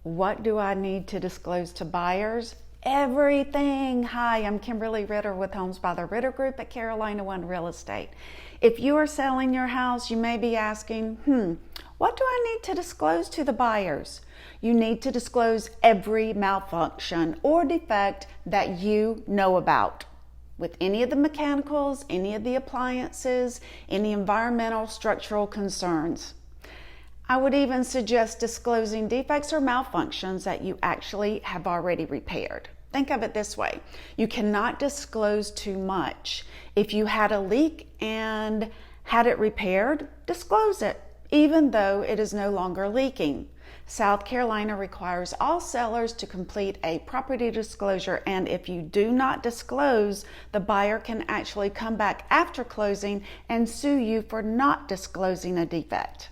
What do I need to disclose to buyers? Everything. Hi, I'm Kimberly Ritter with Homes by the Ritter Group at Carolina One Real Estate. If you are selling your house, you may be asking, what do I need to disclose to the buyers? You need to disclose every malfunction or defect that you know about. With any of the mechanicals, any of the appliances, any environmental, structural concerns. I would even suggest disclosing defects or malfunctions that you actually have already repaired. Think of it this way. You cannot disclose too much. If you had a leak and had it repaired, disclose it, even though it is no longer leaking. South Carolina requires all sellers to complete a property disclosure, and if you do not disclose, the buyer can actually come back after closing and sue you for not disclosing a defect.